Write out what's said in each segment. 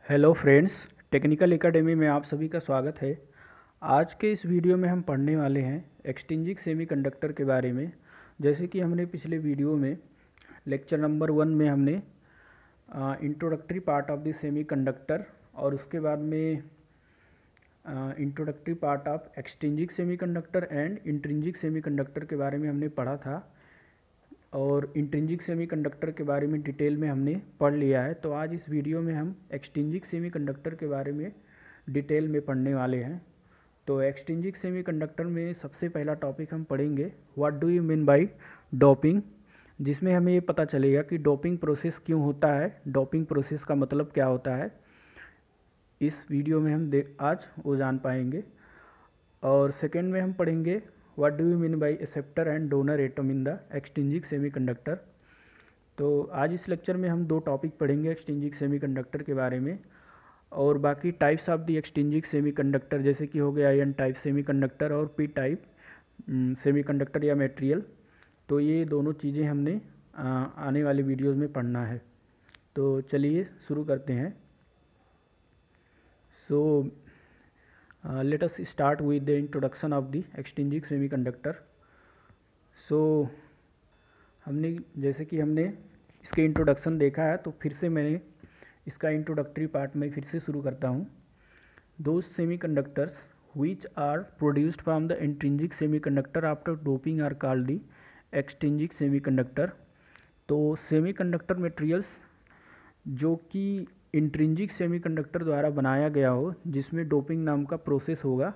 Hello friends, technical academy में आप सभी का स्वागत है। आज के इस वीडियो में हम पढ़ने वाले हैं एक्सट्रिंसिक सेमीकंडक्टर के बारे में। जैसे कि हमने पिछले वीडियो में लेक्चर नंबर 1 में हमने introductory part of the semiconductor और उसके बाद में introductory part of extrinsic semiconductor and intrinsic semiconductor के बारे में हमने पढ़ा था और इंट्रिंसिक सेमीकंडक्टर के बारे में डिटेल में हमने पढ़ लिया है। तो आज इस वीडियो में हम एक्सट्रिंसिक सेमीकंडक्टर के बारे में डिटेल में पढ़ने वाले हैं। तो एक्सट्रिंसिक सेमीकंडक्टर में सबसे पहला टॉपिक हम पढ़ेंगे what do you mean by doping, जिसमें हमें ये पता चलेगा कि डोपिंग प्रोसेस क्यों होता है, डोपिंग प्रोसेस का मतलब क्या होता है। इस वीडियो में हम आज वो जान पाएंगे। और सेकेंड में हम पढ़ेंगे what do you mean by acceptor and donor atom in the extrinsic semiconductor. तो आज इस लेक्चर में हम दो टॉपिक पढ़ेंगे एक्सट्रिंसिक सेमीकंडक्टर के बारे में और बाकी types of the extrinsic semiconductor, जैसे कि हो गया एन टाइप सेमीकंडक्टर और पी टाइप सेमीकंडक्टर या मटेरियल। तो ये दोनों चीज़ें हमने आने वाले वीडियोज़ में पढ़ना है। तो चलिए शुरू करते हैं। सो let us start with the introduction of the extrinsic semiconductor. So हमने जैसे कि हमने इसके इंट्रोडक्शन देखा है, तो फिर से मैंने इसका इंट्रोडक्टरी पार्ट में फिर से शुरू करता हूँ। Those semiconductors which are produced from the intrinsic semiconductor after doping are called the extrinsic semiconductor. तो सेमीकंडक्टर मटेरियल्स जो कि इंट्रिंसिक सेमीकंडक्टर द्वारा बनाया गया हो, जिसमें डोपिंग नाम का प्रोसेस होगा,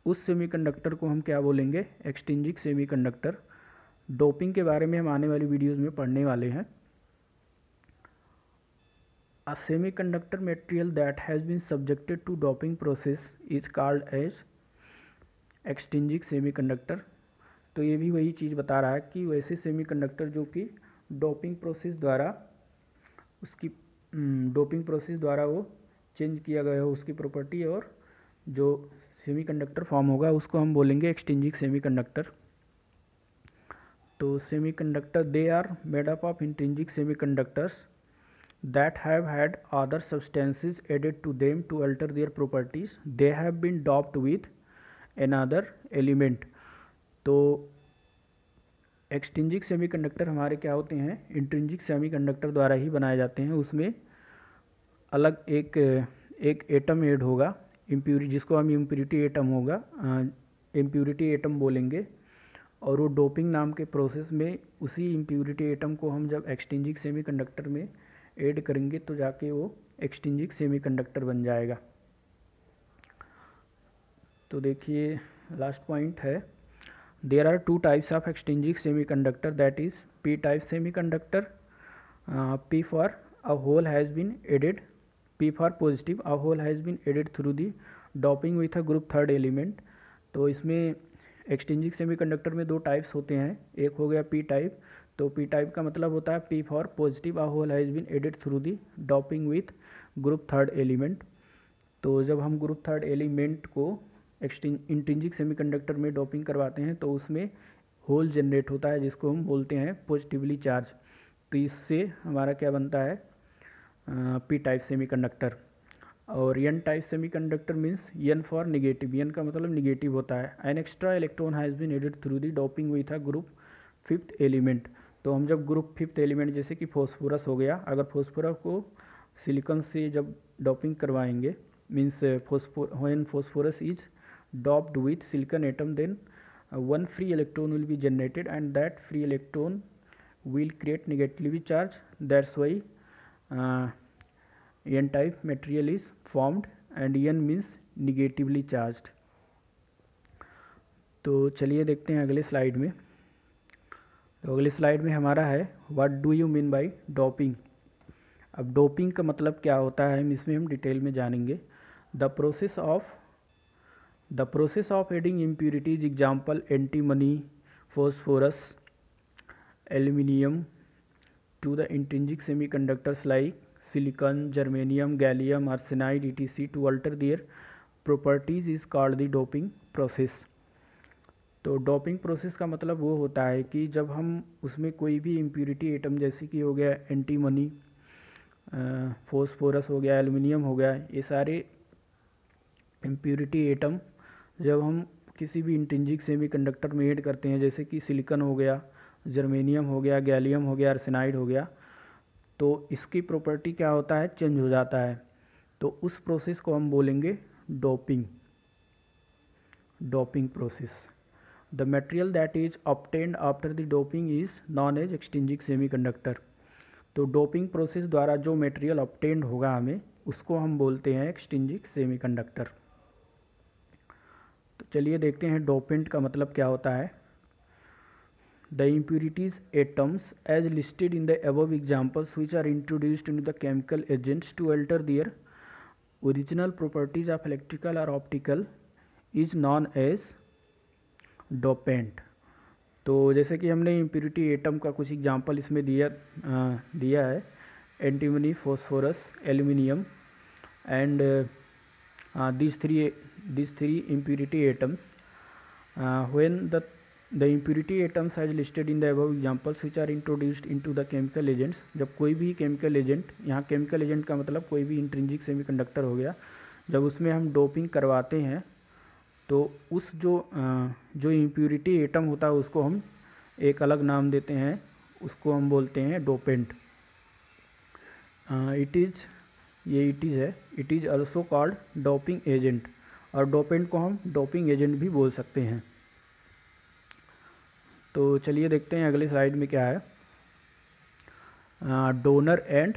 उस सेमीकंडक्टर को हम क्या बोलेंगे, एक्सट्रिंसिक सेमीकंडक्टर। डोपिंग के बारे में हम आने वाली वीडियोज़ में पढ़ने वाले हैं। A semiconductor material that has been subjected to doping process is called as extrinsic semiconductor. तो ये भी वही चीज़ बता रहा है कि वैसे सेमीकंडक्टर जो कि डोपिंग प्रोसेस द्वारा उसकी डोपिंग प्रोसेस द्वारा वो चेंज किया गया हो उसकी प्रॉपर्टी, और जो सेमीकंडक्टर फॉर्म होगा उसको हम बोलेंगे एक्सट्रिंसिक सेमीकंडक्टर। तो semiconductor they are made up of intrinsic semiconductors that have had other substances added to them to alter their properties, they have been doped with another element. तो extrinsic semiconductor हमारे क्या होते हैं, intrinsic semiconductor द्वारा ही बनाए जाते हैं। उसमें अलग एक एटम ऐड होगा, जिसको हम इम्प्योरिटी एटम होगा, इम्प्योरिटी एटम बोलेंगे, और वो डोपिंग नाम के प्रोसेस में उसी इम्प्योरिटी एटम को हम जब एक्सट्रिंसिक सेमीकंडक्टर में ऐड करेंगे तो जाके वो एक्सट्रिंसिक सेमीकंडक्टर बन जाएगा। तो देखिए लास्ट पॉइंट है, there are two types of extrinsic semiconductor, that is p type semiconductor. P for a hole has been added, p for positive, a hole has been added through the doping with a group third element. तो इसमें extrinsic semiconductor में दो types होते हैं, एक हो गया P type. तो पी टाइप का मतलब होता है P for positive, a hole has been added through the doping with group third element. तो जब हम ग्रुप थर्ड एलिमेंट को इंट्रिंसिक सेमीकंडक्टर में डोपिंग करवाते हैं तो उसमें होल जनरेट होता है, जिसको हम बोलते हैं पॉजिटिवली चार्ज। तो इससे हमारा क्या बनता है, पी टाइप सेमीकंडक्टर। और N type semiconductor means N for negative, N का मतलब निगेटिव होता है। An extra electron has been added through the doping with a group fifth element. तो हम जब ग्रुप फिफ्थ एलिमेंट जैसे कि फॉस्फोरस हो गया, अगर फॉस्फोरस को सिलिकॉन से जब डोपिंग करवाएंगे, means when phosphorus is doped with silicon atom, then one free electron will be generated and that free electron will create negatively charge. That's why n type material is formed and n means negatively charged. तो चलिए देखते हैं अगले slide में। तो अगले slide में हमारा है what do you mean by doping. अब डोपिंग का मतलब क्या होता है इसमें हम डिटेल में जानेंगे। The process of adding impurities, example antimony, phosphorus, aluminium to the intrinsic semiconductors like silicon, germanium, gallium, arsenide etc to alter their properties is called the doping process. तो डोपिंग प्रोसेस का मतलब वो होता है कि जब हम उसमें कोई भी इम्प्यूरिटी एटम, जैसे कि हो गया एंटीमनी, फोस्फोरस हो गया, एल्युमिनियम हो गया, ये सारे इम्प्योरिटी एटम जब हम किसी भी इंट्रिंसिक सेमीकंडक्टर में ऐड करते हैं, जैसे कि सिलिकॉन हो गया, जर्मेनियम हो गया, गैलियम हो गया, आर्सेनाइड हो गया, तो इसकी प्रॉपर्टी क्या होता है, चेंज हो जाता है। तो उस प्रोसेस को हम बोलेंगे doping process. The material that is obtained after the doping is known as extrinsic semiconductor. तो डोपिंग प्रोसेस द्वारा जो मटेरियल ऑब्टेन्ड होगा हमें, उसको हम बोलते हैं एक्सट्रिंसिक सेमीकंडक्टर। तो चलिए देखते हैं डोपेंट का मतलब क्या होता है। The impurities atoms as listed in the above examples which are introduced into the chemical agents to alter their original properties of electrical or optical is known as dopant। तो जैसे कि हमने इम्प्योरिटी एटम का कुछ example इसमें दिया है, antimony, phosphorus, aluminium and these three impurity atoms when the impurity atoms as listed in the above examples which are introduced into the chemical agents। जब कोई भी केमिकल एजेंट, यहाँ केमिकल एजेंट का मतलब कोई भी इंट्रिंसिक सेमीकंडक्टर हो गया, जब उसमें हम डोपिंग करवाते हैं तो उस जो इम्प्योरिटी एटम होता है उसको हम एक अलग नाम देते हैं, उसको हम बोलते हैं dopant. It is also called doping agent, और डोपेंट को हम डोपिंग एजेंट भी बोल सकते हैं। तो चलिए देखते हैं अगले स्लाइड में क्या है, डोनर एंड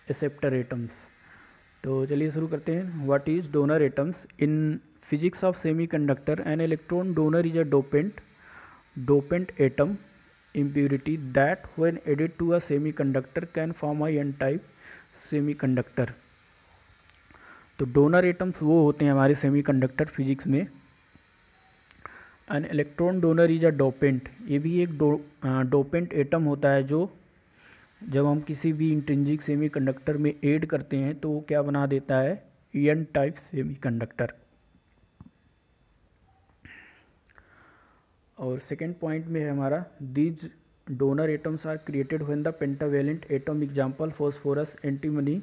एक्सेप्टर एटम्स। तो चलिए शुरू करते हैं। What is donor atoms? In physics of semiconductor an electron donor is a dopant atom impurity that when added to a semiconductor can form a n type semiconductor. तो donor atoms वो होते हैं हमारे सेमीकंडक्टर फिजिक्स में। An electron donor is a dopant, ये भी एक dopant atom होता है जो जब हम किसी भी इंट्रिंसिक सेमीकंडक्टर में ऐड करते हैं तो वो क्या बना देता है, एन टाइप सेमीकंडक्टर। और सेकेंड पॉइंट में है हमारा, these donor atoms are created when the pentavalent atom example phosphorus, antimony,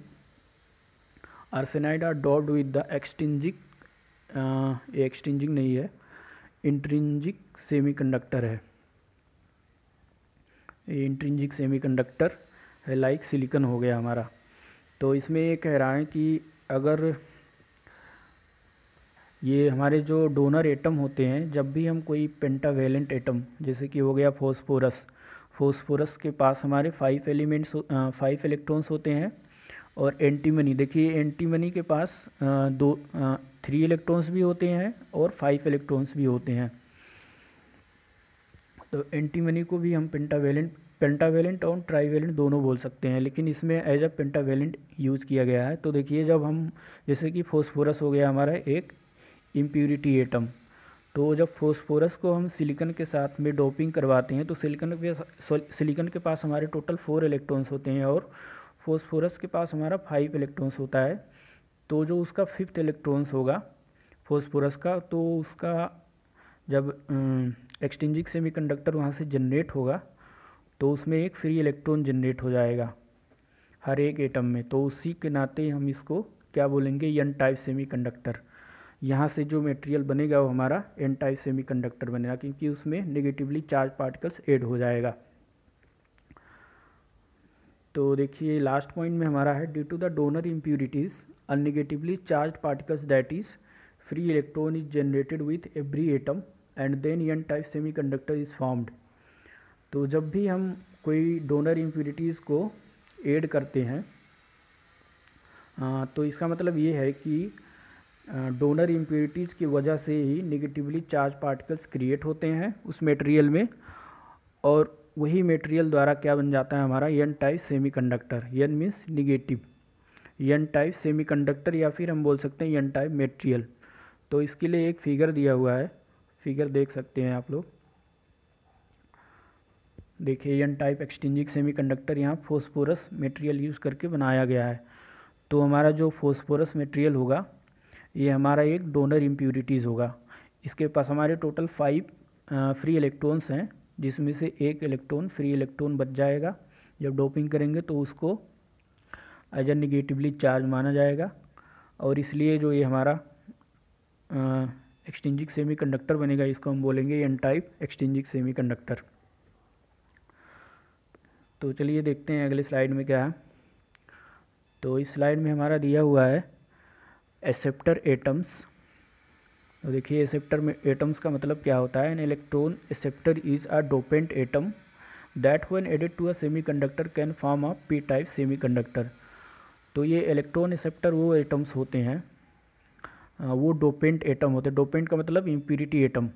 arsenide are doped with the extrinsic, extrinsic नहीं है, इंट्रिंसिक सेमीकंडक्टर है, ये इंट्रिंसिक सेमीकंडक्टर है, लाइक सिलिकॉन हो गया हमारा। तो इसमें ये कह रहा है कि अगर ये हमारे जो डोनर एटम होते हैं, जब भी हम कोई पेंटावेलेंट एटम, जैसे कि हो गया फोस्फोरस के पास हमारे 5 इलेक्ट्रॉन्स होते हैं, और एंटीमनी, देखिए एंटीमनी के पास 3 इलेक्ट्रॉन्स भी होते हैं और 5 इलेक्ट्रॉन्स भी होते हैं। तो एंटीमनी को भी हम पेंटावेलेंट और ट्राईवेलेंट दोनों बोल सकते हैं, लेकिन इसमें एज अ पेंटावेलेंट यूज़ किया गया है। तो देखिए जब हम, जैसे कि फोस्फोरस हो गया हमारा एक इम्प्योरिटी एटम, तो जब फोस्फोरस को हम सिलिकॉन के साथ में डोपिंग करवाते हैं तो सिलिकॉन के पास हमारे टोटल 4 इलेक्ट्रॉन्स होते हैं और फोस्फोरस के पास हमारा 5 इलेक्ट्रॉन्स होता है। तो जो उसका 5th इलेक्ट्रॉन्स होगा फोस्फोरस का, तो उसका जब एक्सट्रिंसिक सेमीकंडक्टर वहाँ से जनरेट होगा तो उसमें एक फ्री इलेक्ट्रॉन जनरेट हो जाएगा हर एक एटम में। तो उसी के नाते हम इसको क्या बोलेंगे, एन टाइप सेमीकंडक्टर। यहाँ से जो मटेरियल बनेगा वो हमारा एन टाइप सेमीकंडक्टर बनेगा, क्योंकि उसमें नेगेटिवली चार्ज पार्टिकल्स ऐड हो जाएगा। तो देखिए लास्ट पॉइंट में हमारा है, due to the donor impurities a negatively charge particles that is free electron is generated with every atom and then N type semiconductor is formed. तो जब भी हम कोई डोनर इम्प्यूरिटीज़ को ऐड करते हैं, तो इसका मतलब ये है कि डोनर इम्प्योरिटीज़ की वजह से ही नेगेटिवली चार्ज पार्टिकल्स क्रिएट होते हैं उस मटेरियल में, और वही मटेरियल द्वारा क्या बन जाता है हमारा N type semiconductor. N means negative, N type semiconductor, या फिर हम बोल सकते हैं एन टाइप मटेरियल। तो इसके लिए एक फिगर दिया हुआ है, फिगर देख सकते हैं आप लोग। देखिए एन टाइप एक्सट्रिंसिक सेमीकंडक्टर यहाँ फॉस्फोरस मटेरियल यूज़ करके बनाया गया है। तो हमारा जो फॉस्फोरस मटेरियल होगा ये हमारा एक डोनर इम्प्यूरिटीज़ होगा। इसके पास हमारे टोटल 5 फ्री इलेक्ट्रॉन्स हैं, जिसमें से एक इलेक्ट्रॉन फ्री इलेक्ट्रॉन बच जाएगा। जब डोपिंग करेंगे तो उसको एज अ निगेटिवली चार्ज माना जाएगा, और इसलिए जो ये हमारा एक्सचेंजिंग सेमीकंडक्टर बनेगा इसको हम बोलेंगे एन टाइप एक्सचेंजिंग सेमीकंडक्टर। तो चलिए देखते हैं अगले स्लाइड में क्या है। तो इस स्लाइड में हमारा दिया हुआ है एक्सेप्टर एटम्स। तो देखिए एक्सेप्टर में एटम्स का मतलब क्या होता है। An electron acceptor is a dopant atom that when added to a semiconductor can form a P type semiconductor. तो ये इलेक्ट्रॉन एक्सेप्टर वो एटम्स होते हैं, वो डोपेंट एटम होते हैं। डोपेंट का मतलब impurity atom.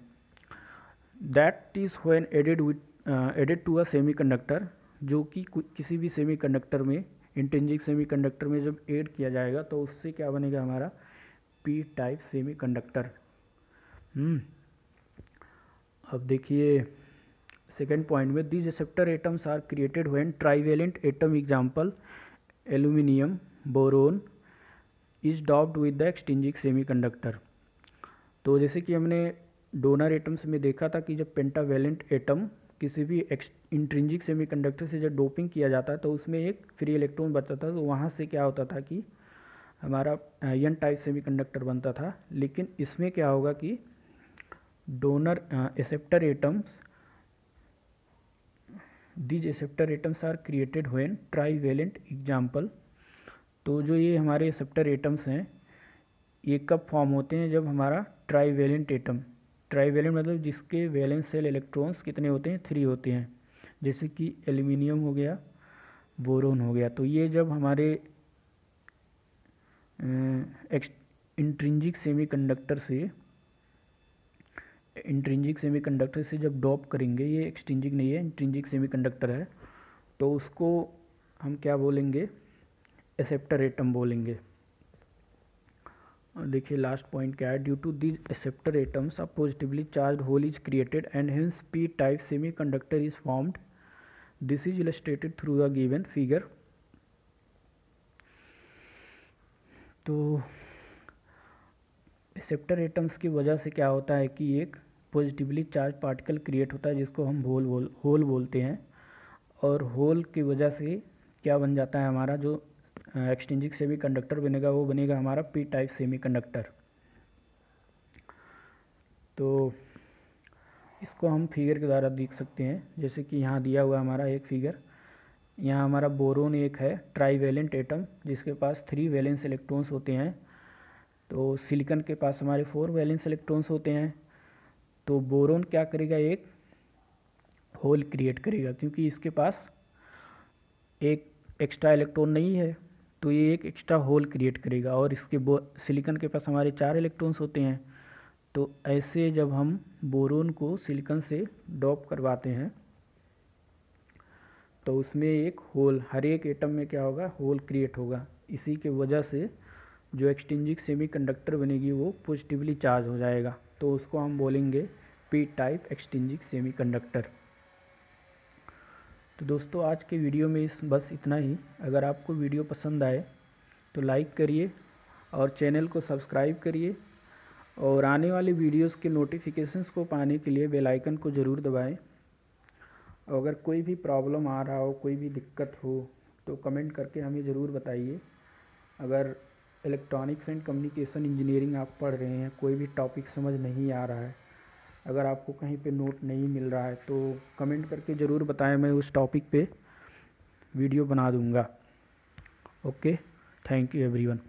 That is when added to a semiconductor, जो कि किसी भी सेमीकंडक्टर में, इंट्रिंसिक सेमीकंडक्टर में जब ऐड किया जाएगा तो उससे क्या बनेगा हमारा पी टाइप सेमीकंडक्टर। अब देखिए सेकेंड पॉइंट में, these acceptor atoms are created when trivalent atom example aluminium boron is doped with the exchanging semiconductor. तो जैसे कि हमने डोनर एटम्स में देखा था कि जब पेंटावेलेंट एटम किसी भी इंट्रिंसिक सेमीकंडक्टर से जब डोपिंग किया जाता है तो उसमें एक फ्री इलेक्ट्रॉन बचता था, तो वहाँ से क्या होता था कि हमारा एन टाइप सेमीकंडक्टर बनता था। लेकिन इसमें क्या होगा कि donor acceptor atoms, these acceptor atoms are created when trivalent example. तो जो ये हमारे एक्सेप्टर एटम्स हैं ये कब फॉर्म होते हैं, जब हमारा ट्राइवेलेंट एटम, ट्राइवेलेंट मतलब जिसके वैलेंस शेल इलेक्ट्रॉन्स कितने होते हैं 3 होते हैं, जैसे कि एल्यूमिनियम हो गया, बोरोन हो गया। तो ये जब हमारे इंट्रिंसिक सेमीकंडक्टर से जब डॉप करेंगे, ये एक्सट्रिंसिक नहीं है इंट्रिंसिक सेमीकंडक्टर है, तो उसको हम क्या बोलेंगे एक्सेप्टर एटम बोलेंगे। देखिए लास्ट पॉइंट क्या है, due to these acceptor atoms a positively charge hole is created and hence P type semiconductor is formed. This is illustrated through the given figure. तो एक्सेप्टर एटम्स की वजह से क्या होता है कि एक पॉजिटिवली चार्ज पार्टिकल क्रिएट होता है जिसको हम होल बोलते हैं, और होल की वजह से क्या बन जाता है हमारा जो एक्सचेंजिंग सेमीकंडक्टर बनेगा वो बनेगा हमारा पी टाइप सेमीकंडक्टर। तो इसको हम फिगर के द्वारा देख सकते हैं, जैसे कि यहाँ दिया हुआ हमारा एक फिगर। यहाँ हमारा बोरोन एक है ट्राइवेलेंट एटम जिसके पास 3 वैलेंस इलेक्ट्रॉन्स होते हैं। तो सिलिकॉन के पास हमारे 4 वैलेंस इलेक्ट्रॉन्स होते हैं। तो बोरोन क्या करेगा, एक होल क्रिएट करेगा, क्योंकि इसके पास एक एक्स्ट्रा इलेक्ट्रॉन नहीं है तो ये एक एक्स्ट्रा होल क्रिएट करेगा। और इसके सिलिकॉन के पास हमारे 4 इलेक्ट्रॉन्स होते हैं। तो ऐसे जब हम बोरोन को सिलिकॉन से डॉप करवाते हैं तो उसमें एक होल, हर एक एटम में क्या होगा होल क्रिएट होगा। इसी के वजह से जो एक्सचेंजिंग सेमीकंडक्टर बनेगी वो पॉजिटिवली चार्ज हो जाएगा, तो उसको हम बोलेंगे पी टाइप एक्सचेंजिंग सेमीकंडक्टर। तो दोस्तों आज के वीडियो में बस इतना ही। अगर आपको वीडियो पसंद आए तो लाइक करिए और चैनल को सब्सक्राइब करिए, और आने वाले वीडियोस के नोटिफिकेशंस को पाने के लिए बेल आइकन को ज़रूर दबाएं। अगर कोई भी प्रॉब्लम आ रहा हो, कोई भी दिक्कत हो तो कमेंट करके हमें ज़रूर बताइए। अगर इलेक्ट्रॉनिक्स एंड कम्युनिकेशन इंजीनियरिंग आप पढ़ रहे हैं, कोई भी टॉपिक समझ नहीं आ रहा है, अगर आपको कहीं पे नोट नहीं मिल रहा है तो कमेंट करके ज़रूर बताएं, मैं उस टॉपिक पे वीडियो बना दूंगा। Okay, thank you everyone.